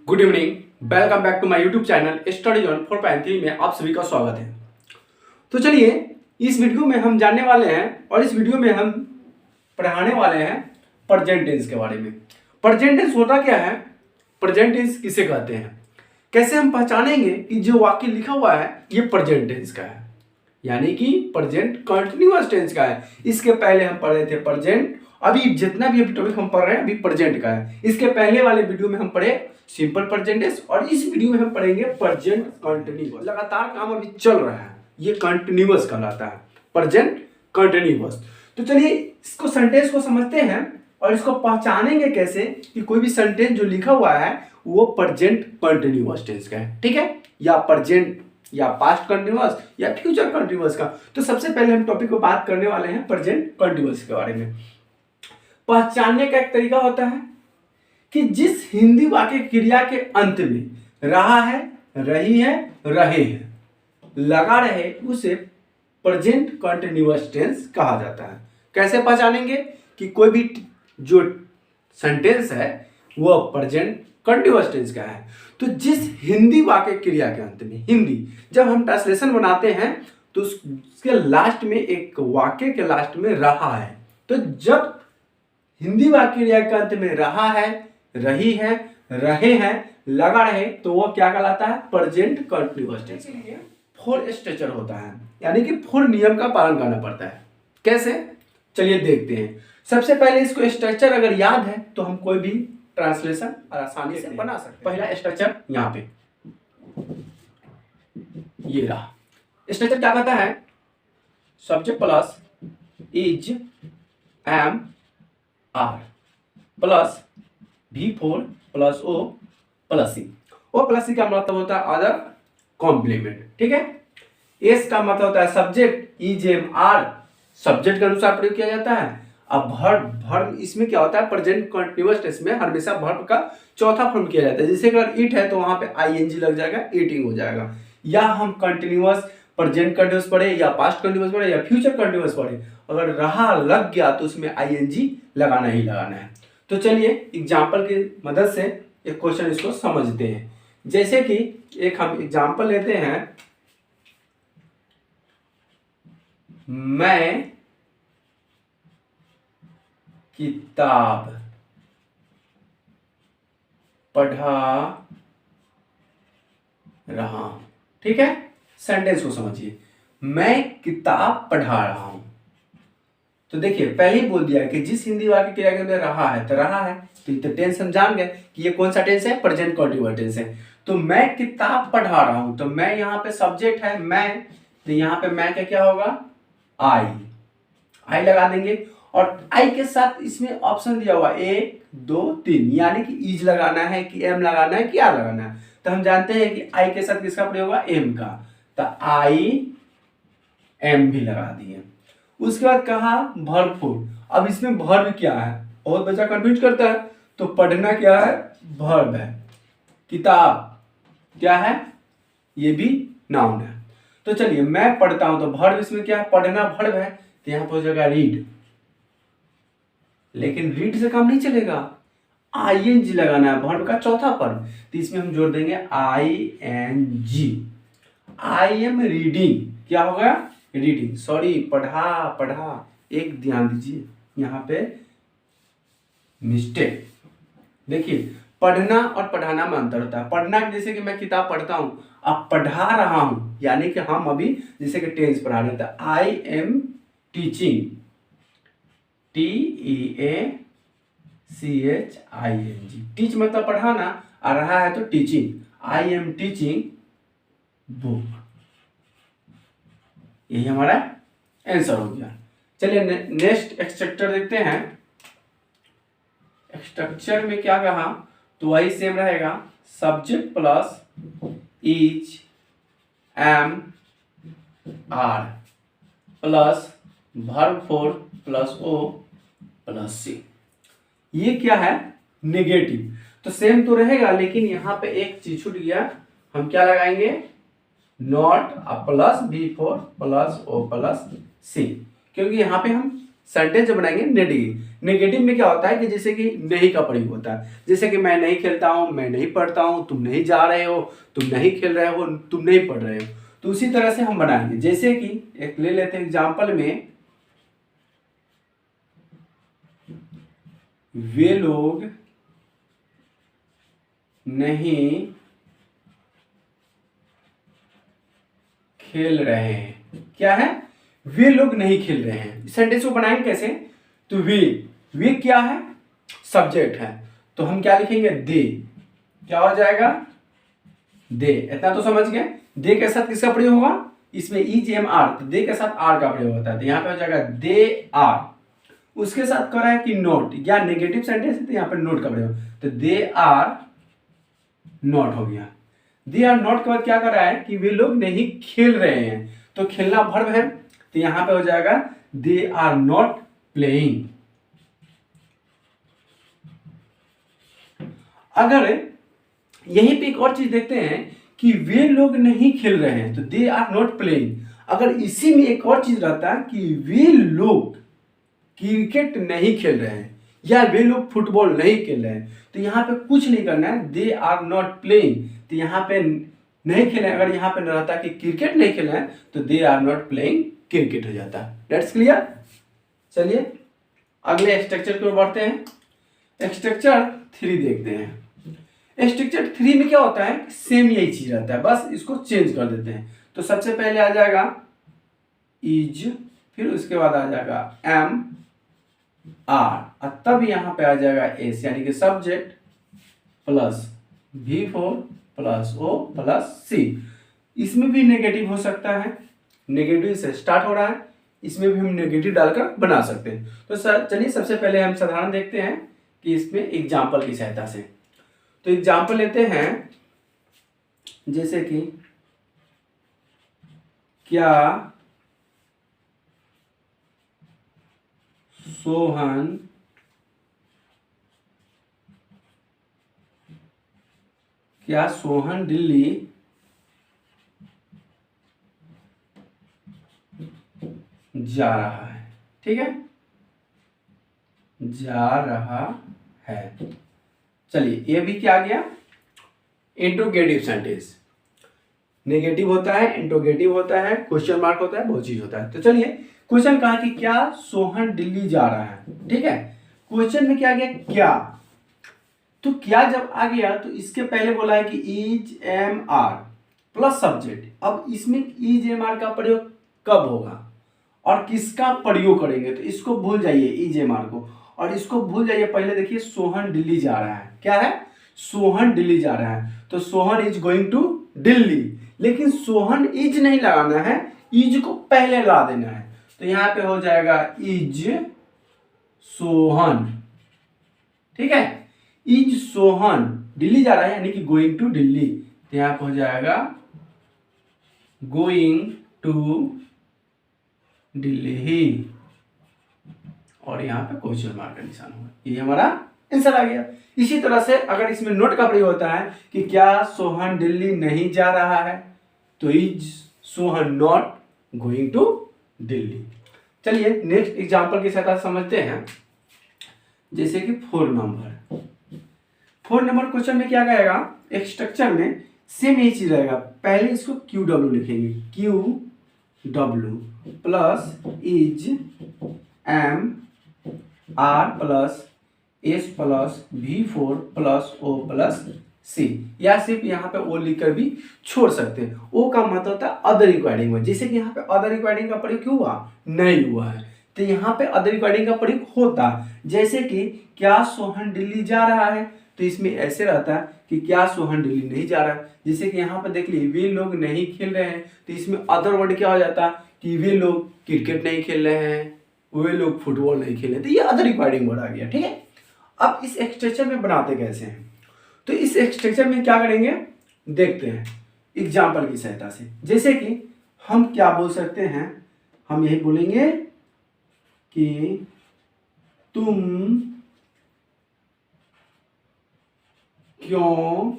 Good evening, welcome back to my YouTube channel study zone 4.3 में आप सभी का स्वागत है। तो चलिए इस वीडियो में हम जानने वाले हैं और इस वीडियो में हम पढ़ाने वाले हैं प्रेजेंट टेंस के बारे में। प्रेजेंट टेंस होता क्या है, प्रेजेंट टेंस किसे कहते हैं, कैसे हम पहचानेंगे कि जो वाक्य लिखा हुआ है ये प्रेजेंट टेंस का है, यानी कि प्रेजेंट कंटिन्यूअस टेंस का है। इसके पहले हम पढ़े थे प्रेजेंट, अभी जितना भी टॉपिक हम पढ़ रहे हैं अभी प्रेजेंट का है। इसके पहले वाले वीडियो में हम पढ़े सिंपल प्रेजेंट टेंस और इस वीडियो में हम पढ़ेंगे प्रेजेंट कंटिन्यूअस। लगातार काम अभी चल रहा है, ये कंटिन्यूअस कहलाता है, प्रेजेंट कंटिन्यूअस। तो चलिए इसको सेंटेंस को समझते हैं और इसको पहचानेंगे कैसे कि कोई भी सेंटेंस जो लिखा हुआ है वो प्रेजेंट कंटिन्यूअस टेंस का है, ठीक है, या प्रेजेंट या पास्ट कंटिन्यूअस या फ्यूचर कंटिन्यूअस का। तो सबसे पहले हम टॉपिक को बात करने वाले हैं प्रेजेंट कंटिन्यूअस के बारे में। पहचानने का एक तरीका होता है कि जिस हिंदी वाक्य क्रिया के अंत में रहा है, रही है, रहे हैं लगा रहे उसे प्रेजेंट कंटिन्यूअस टेंस कहा जाता है। कैसे पहचानेंगे कि कोई भी जो सेंटेंस है वो प्रेजेंट कंटिन्यूअस टेंस का है? तो जिस हिंदी वाक्य क्रिया के अंत में, हिंदी जब हम ट्रांसलेशन बनाते हैं तो उसके लास्ट में एक वाक्य के लास्ट में रहा है, तो जब हिंदी वाक्य क्रिया के अंत में रहा है, रही है, रहे हैं लगा रहे तो वो क्या कहलाता है? Present continuous tense. Four structure होता है, यानी कि फोर नियम का पालन करना पड़ता है। कैसे, चलिए देखते हैं। सबसे पहले इसको स्ट्रक्चर अगर याद है तो हम कोई भी ट्रांसलेशन आसानी से बना सकते हैं। पहला स्ट्रक्चर यहाँ पे ये रहा। स्ट्रक्चर क्या कहता है? Subject plus is, M, are plus V4 plus O plus C। O plus C का मतलब होता है अदर कॉम्प्लीमेंट, ठीक है। S का मतलब होता है subject, is, M, are subject के अनुसार प्रयोग किया जाता है। अब वर्ब इसमें क्या होता है? प्रेजेंट कंटिन्यूअस टेंस में हमेशा वर्ब का चौथा फॉर्म किया जाता है। जैसे अगर इट है तो वहां पे ING लग जाएगा, ईटिंग हो जाएगा। या हम कंटिन्यूअस प्रेजेंट कंटिन्यूअस पढ़े या पास्ट कंटिन्यूअस पढ़े या फ्यूचर कंटिन्यूअस पढ़े, अगर रहा लग गया तो उसमें ING लगाना ही लगाना है। तो चलिए एग्जाम्पल की मदद से एक क्वेश्चन इसको समझते हैं। जैसे कि एक हम एग्जाम्पल लेते हैं, मैं किताब पढ़ा रहा हूं, ठीक है। सेंटेंस को समझिए, मैं किताब पढ़ा रहा हूं। तो देखिए पहले ही बोल दिया कि जिस हिंदी वाक्य क्रिया के अंदर रहा है तो रहा है, तो टेंस हम जान गए कि ये कौन सा टेंस है? प्रेजेंट कंटिन्यूअस टेंस है। तो मैं किताब पढ़ा रहा हूं, तो मैं यहाँ पे सब्जेक्ट है मैं, तो यहाँ पे मैं क्या होगा? आई लगा देंगे। और आई के साथ इसमें ऑप्शन दिया हुआ 1 2 3, यानी कि इज लगाना है कि एम लगाना है कि आर लगाना है। तो हम जानते हैं कि आई के साथ किसका प्रयोग होगा? एम का, तो आई एम भी लगा दिए। उसके बाद कहा वर्ब। अब इसमें वर्ब क्या है? बहुत बच्चा कंफ्यूज करता है। तो पढ़ना क्या है? वर्ब है। किताब क्या है? ये भी नाउन है। तो चलिए मैं पढ़ता हूं, तो वर्ब इसमें क्या है? पढ़ना वर्ब है, तो यहां पर हो जाएगा रीड। लेकिन रीड से काम नहीं चलेगा, ING लगाना है, वर्ब का चौथा फॉर्म। तो इसमें हम जोड़ देंगे ING। आई एम रीडिंग क्या होगा? रीडिंग, सॉरी पढ़ा। एक ध्यान दीजिए यहाँ पे मिस्टेक। देखिए पढ़ना और पढ़ाना में अंतर होता है। पढ़ना जैसे कि मैं किताब पढ़ता हूं, अब पढ़ा रहा हूं यानी कि हम अभी जैसे कि टेंस पढ़ा रहे थे। I am teaching, TEACHING, teach मतलब पढ़ाना, आ रहा है तो teaching. I am teaching book, यही हमारा आंसर हो गया। चलिए नेक्स्ट स्ट्रक्चर देखते हैं। स्ट्रक्चर में क्या कहा? तो वही सेम रहेगा, subject plus is, M, are plus verb 4 plus O plus C। ये क्या है? नेगेटिव। तो सेम तो रहेगा, लेकिन यहां पे एक चीज छूट गया। हम क्या लगाएंगे? Not plus V4 plus O plus C, क्योंकि यहाँ पे हम सेंटेंस जो बनाएंगे नेगेटिव में क्या होता है कि जैसे कि नहीं का प्रयोग होता है, जैसे कि मैं नहीं खेलता हूँ, मैं नहीं पढ़ता हूँ, तुम नहीं जा रहे हो, तुम नहीं खेल रहे हो, तुम नहीं पढ़ रहे हो। तो उसी तरह से हम बनाएंगे, जैसे कि एक ले लेते हैं एग्जाम्पल में, वे लोग नहीं खेल रहे हैं। क्या है? वे लोग नहीं खेल रहे हैं। सेंटेंस को बनाएंगे कैसे? तो वे क्या है? सब्जेक्ट है, तो हम क्या लिखेंगे? दे। क्या हो जाएगा? दे। इतना तो समझ गए। दे के साथ किसका प्रयोग होगा? इसमें इज एम आर, तो दे के साथ आर का प्रयोग होता है, तो यहाँ पे हो जाएगा दे आर। उसके साथ कर रहा है कि नोट, या नेगेटिव सेंटेंस है तो यहाँ पे नोट का प्रयोग, तो दे आर नॉट हो गया। दे आर नॉट के बाद क्या कर रहा है कि वे लोग नहीं खेल रहे हैं, तो खेलना वर्ब है, तो यहां पे हो जाएगा दे आर नॉट प्लेइंग। अगर यहीं पे एक और चीज देखते हैं कि वे लोग नहीं खेल रहे हैं, तो दे आर नॉट प्लेइंग। अगर इसी में एक और चीज रहता है कि वे लोग क्रिकेट नहीं खेल रहे हैं या वे लोग फुटबॉल नहीं खेल रहे हैं, तो यहाँ पे कुछ नहीं करना है, दे आर नॉट प्लेइंग, तो यहाँ पे नहीं खेले। अगर यहाँ पे न रहता कि क्रिकेट नहीं खेल रहे हैं, तो they are not playing cricket हो जाता है। That's clear. चलिए अगले स्ट्रक्चर की ओर बढ़ते हैं। स्ट्रक्चर 3 देखते हैं। स्ट्रक्चर 3 में क्या होता है? सेम यही चीज रहता है, बस इसको चेंज कर देते हैं। तो सबसे पहले आ जाएगा इज, फिर उसके बाद आ जाएगा एम आर, और तब यहाँ पे आ जाएगा एस, यानी कि subject plus V4 plus O plus C. इसमें भी नेगेटिव हो सकता है, नेगेटिव से स्टार्ट हो रहा है, इसमें भी हम नेगेटिव डालकर बना सकते हैं। तो चलिए सबसे पहले हम साधारण देखते हैं कि इसमें एग्जाम्पल की सहायता से। तो एग्जाम्पल लेते हैं, जैसे कि क्या सोहन दिल्ली जा रहा है? ठीक है, जा रहा है। चलिए ये भी क्या आ गया? Interrogative sentence. नेगेटिव होता है, इंट्रोगेटिव होता है, क्वेश्चन मार्क होता है, बहुत चीज होता है। तो चलिए क्वेश्चन कहा कि क्या सोहन दिल्ली जा रहा है। ठीक है, क्वेश्चन में क्या आ गया? क्या। तो क्या जब आ गया तो इसके पहले बोला है कि is M R plus subject. अब इसमें इज एम आर का प्रयोग कब होगा और किसका प्रयोग करेंगे? तो इसको भूल जाइए इज एम आर को, और इसको भूल जाइए। पहले देखिए सोहन दिल्ली जा रहा है। क्या है? सोहन दिल्ली जा रहा है, तो Sohan is going to Delhi. लेकिन सोहन इज नहीं लगाना है, इज को पहले ला देना है, तो यहां पे हो जाएगा इज सोहन। ठीक है, इज सोहन दिल्ली जा रहा है यानी कि गोइंग टू दिल्ली, तो यहां पे हो जाएगा गोइंग टू दिल्ली, और यहां पे क्वेश्चन मार्क का निशान होगा। ये हमारा आंसर आ गया। इसी तरह से अगर इसमें नोट का प्रयोग होता है कि क्या सोहन दिल्ली नहीं जा रहा है, तो is Sohan not going to Delhi. चलिए नेक्स्ट एग्जांपल के साथ समझते हैं, जैसे कि 4 नंबर क्वेश्चन में क्या कहेगा? एक स्ट्रक्चर में सेम यही चीज रहेगा। पहले इसको क्यू डब्ल्यू लिखेंगे, Q W plus is M R plus S plus V4 plus O plus C, या सिर्फ यहाँ पे O लिखकर भी छोड़ सकते हैं। O का मतलब होता है अदर रिक्वायरिंग में, जैसे कि यहाँ पे अदर रिक्वायरिंग का प्रयोग क्यों हुआ? नहीं हुआ है, तो यहाँ पे अदर रिक्वायरिंग का प्रयोग होता। जैसे कि क्या सोहन दिल्ली जा रहा है, तो इसमें ऐसे रहता है कि क्या सोहन दिल्ली नहीं जा रहा है। जैसे कि यहाँ पे देख लीजिए वे लोग नहीं खेल रहे हैं, तो इसमें अदर वर्ड क्या हो जाता कि वे लोग क्रिकेट नहीं खेल रहे हैं, वे लोग फुटबॉल नहीं खेल रहे, तो ये अदर रिक्वायरिंग वर्ड आ गया। ठीक है, अब इस स्ट्रक्चर में बनाते कैसे हैं? तो इस स्ट्रक्चर में क्या करेंगे देखते हैं एग्जाम्पल की सहायता से। जैसे कि हम क्या बोल सकते हैं? हम यही बोलेंगे कि तुम क्यों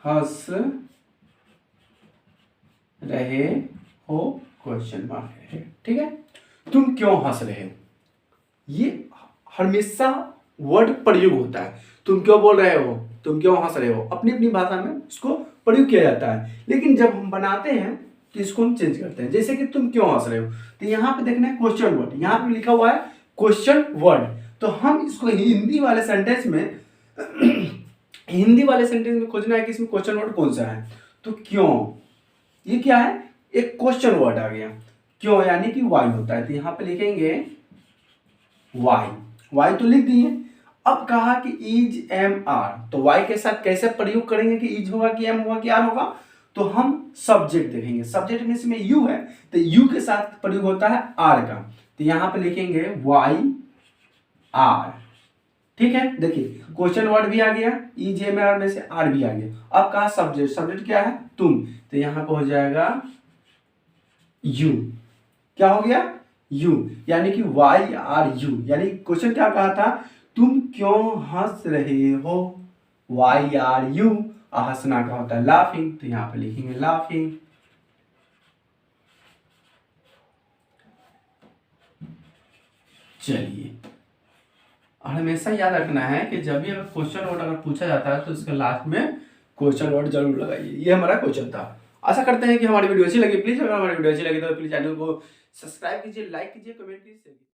हंस रहे हो, क्वेश्चन मार्क है, ठीक है। तुम क्यों हंस रहे हो, ये हमेशा वर्ड प्रयोग होता है। तुम क्यों बोल रहे हो, तुम क्यों हंस रहे हो, अपनी अपनी भाषा में इसको प्रयोग किया जाता है। लेकिन जब हम बनाते हैं तो इसको हम चेंज करते हैं। जैसे कि तुम क्यों हंस रहे हो, तो यहाँ पे देखना है क्वेश्चन वर्ड, यहाँ पे लिखा हुआ है क्वेश्चन वर्ड। तो हम इसको हिंदी वाले सेंटेंस में हिंदी वाले सेंटेंस में खोजना है कि इसमें क्वेश्चन वर्ड कौन सा है। तो क्यों, ये क्या है, एक क्वेश्चन वर्ड आ गया। क्यों यानी कि वाई होता है, तो यहाँ पे लिखेंगे वाई, वाई तो लिख दिए। अब कहा कि इज एम आर, तो वाई के साथ कैसे प्रयोग करेंगे कि इज होगा कि एम होगा कि आर होगा। तो हम सब्जेक्ट देखेंगे, सब्जेक्ट में इसमें यू है तो यू के साथ प्रयोग होता है आर का, तो यहाँ पे लिखेंगे वाई आर, ठीक है। देखिए क्वेश्चन वर्ड भी आ गया, इज एम आर में से आर भी आ गया। अब कहा सब्जेक्ट, सब्जेक्ट क्या है तुम, तो यहाँ पे हो जाएगा यू, क्या हो गया यू, यानी कि वाई आर यू, यानी क्वेश्चन क्या कहा था, तुम क्यों हंस रहे हो, वाई आर यू। हंसना का होता है लाफिंग, तो यहाँ पे लिखेंगे लाफिंग। चलिए, और हमेशा याद रखना है कि जब भी अगर क्वेश्चन वर्ड अगर पूछा जाता है तो उसके लास्ट में क्वेश्चन वर्ड जरूर लगाइए। ये हमारा क्वेश्चन था। आशा करते हैं कि हमारी वीडियो अच्छी लगी। प्लीज अगर हमारी वीडियो अच्छी लगी तो प्लीज चैनल को सब्सक्राइब कीजिए, लाइक कीजिए, कमेंट कीजिए।